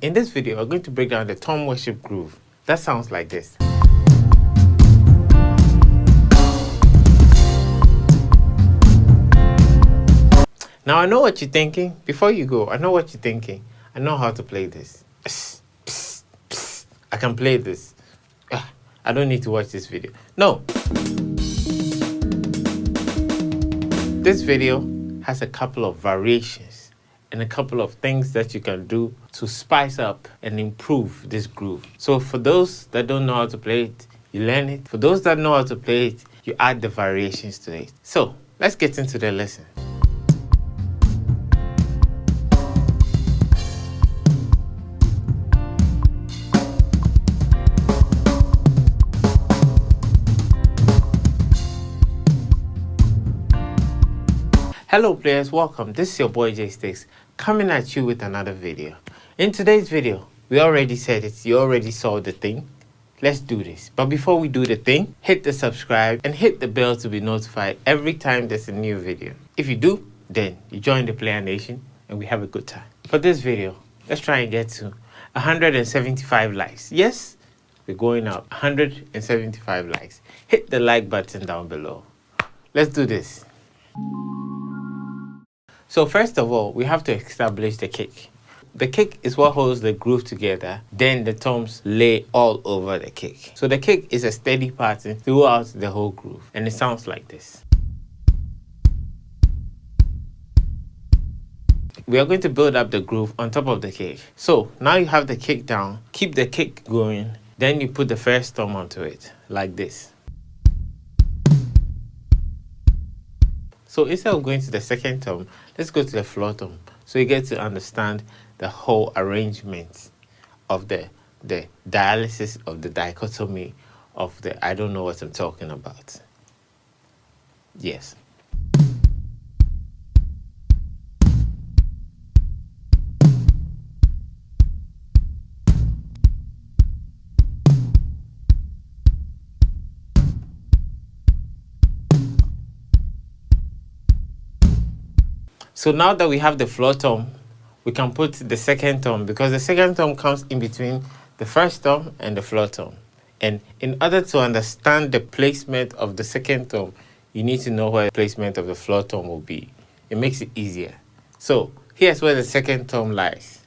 In this video, we're going to break down the tom worship groove. That sounds like this. Now I know what you're thinking. Before you go, I know what you're thinking. I know how to play this. Psst, psst, psst. I can play this. I don't need to watch this video. No. This video has a couple of variations and a couple of things that you can do to spice up and improve this groove. So for those that don't know how to play it, you learn it. For those that know how to play it, you add the variations to it. So let's get into the lesson. Hello players, welcome. This is your boy Jaystiqs coming at you with another video. In today's video, we already said it, you already saw the thing. Let's do this. But before we do the thing, hit the subscribe and hit the bell to be notified every time there's a new video. If you do, then you join the Player Nation and we have a good time. For this video, let's try and get to 175 likes. Yes, we're going up 175 likes. Hit the like button down below. Let's do this. So first of all, we have to establish the kick. The kick is what holds the groove together. Then the toms lay all over the kick. So the kick is a steady pattern throughout the whole groove. And it sounds like this. We are going to build up the groove on top of the kick. So now you have the kick down. Keep the kick going. Then you put the first tom onto it, like this. So instead of going to the second tom, let's go to the floor tom. So you get to understand the whole arrangement of the dialysis of the dichotomy of the I don't know what I'm talking about. Yes. So now that we have the floor tom, we can put the second tom because the second tom comes in between the first tom and the floor tom. And in order to understand the placement of the second tom, you need to know where the placement of the floor tom will be. It makes it easier. So here's where the second tom lies.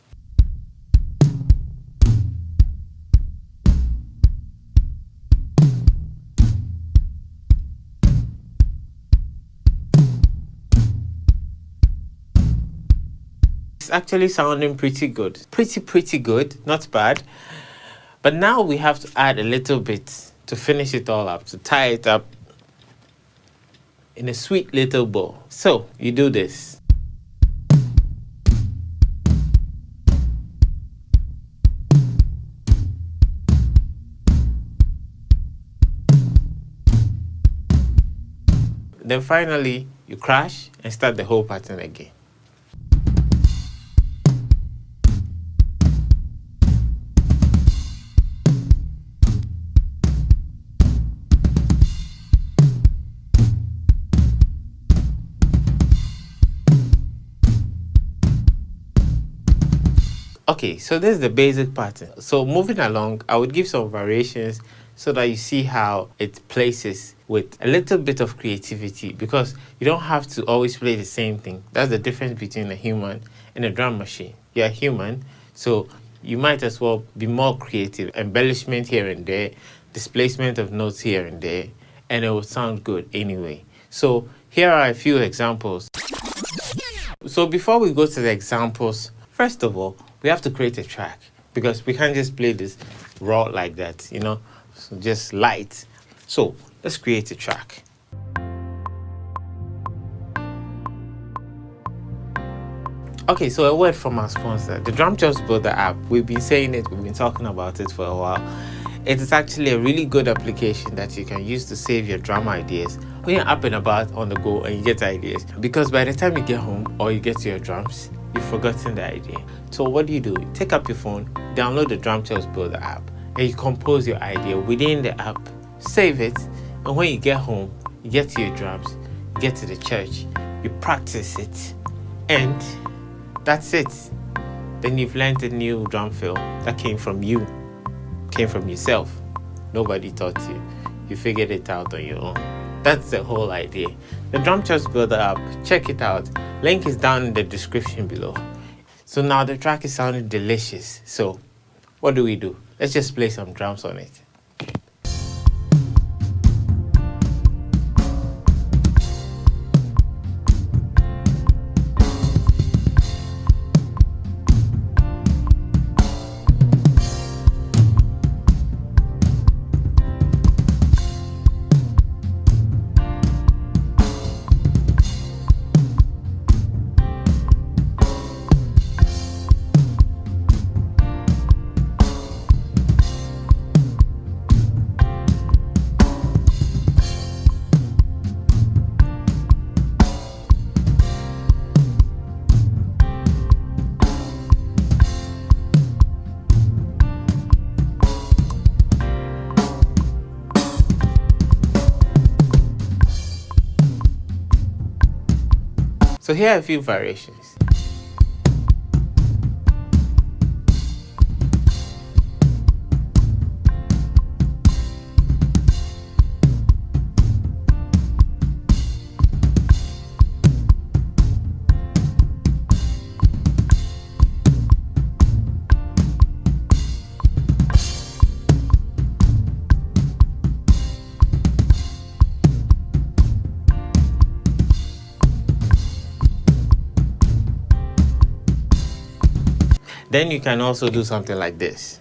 It's actually sounding pretty good. Pretty good, not bad. But now we have to add a little bit to finish it all up, to tie it up in a sweet little bow. So you do this. Then finally, you crash and start the whole pattern again. Okay, so this is the basic pattern. So moving along, I would give some variations so that you see how it places with a little bit of creativity, because you don't have to always play the same thing. That's the difference between a human and a drum machine. You're a human, so you might as well be more creative. Embellishment here and there, displacement of notes here and there, and it will sound good anyway. So here are a few examples. So before we go to the examples, first of all, we have to create a track because we can't just play this raw like that, you know, so just light. So let's create a track. Okay, so a word from our sponsor, the Drum Chops Builder app. We've been saying it, we've been talking about it for a while. It is actually a really good application that you can use to save your drum ideas when you're up and about on the go and you get ideas. Because by the time you get home or you get to your drums, you've forgotten the idea. So what do? You take up your phone, download the Drum Chops Builder app, and you compose your idea within the app, save it, and when you get home, you get to your drums, you get to the church, you practice it, and that's it. then you've learned a new drum fill that came from you, came from yourself. Nobody taught you. You figured it out on your own. That's the whole idea. The Drum Chops Builder app, check it out. Link is down in the description below. So now the track is sounding delicious. So what do? Let's just play some drums on it. So here are a few variations. Then you can also do something like this.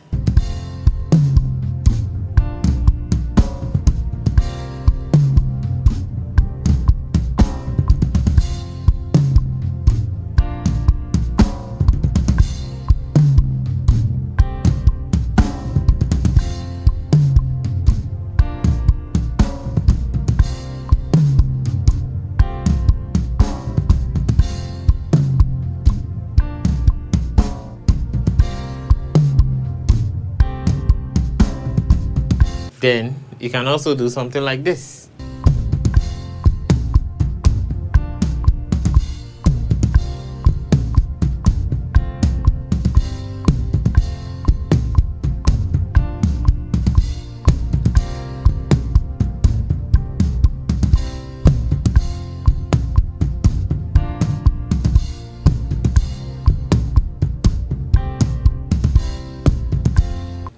Then you can also do something like this.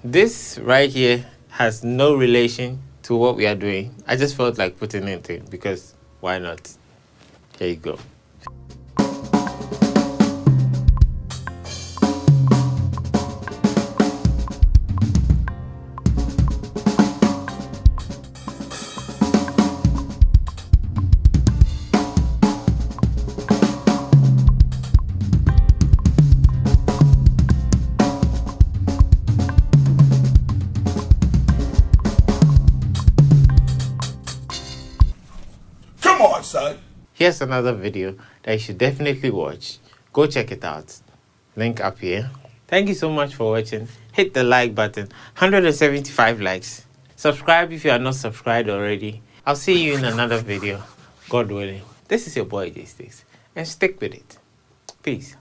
This right here has no relation to what we are doing. I just felt like putting it in because why not? Here you go. Come on, son. Here's another video that you should definitely watch. Go check it out. Link up here. Thank you so much for watching. Hit the like button. 175 likes. Subscribe if you are not subscribed already. I'll see you in another video, God willing. This is your boy Jaystiqs, and stick with it. Peace.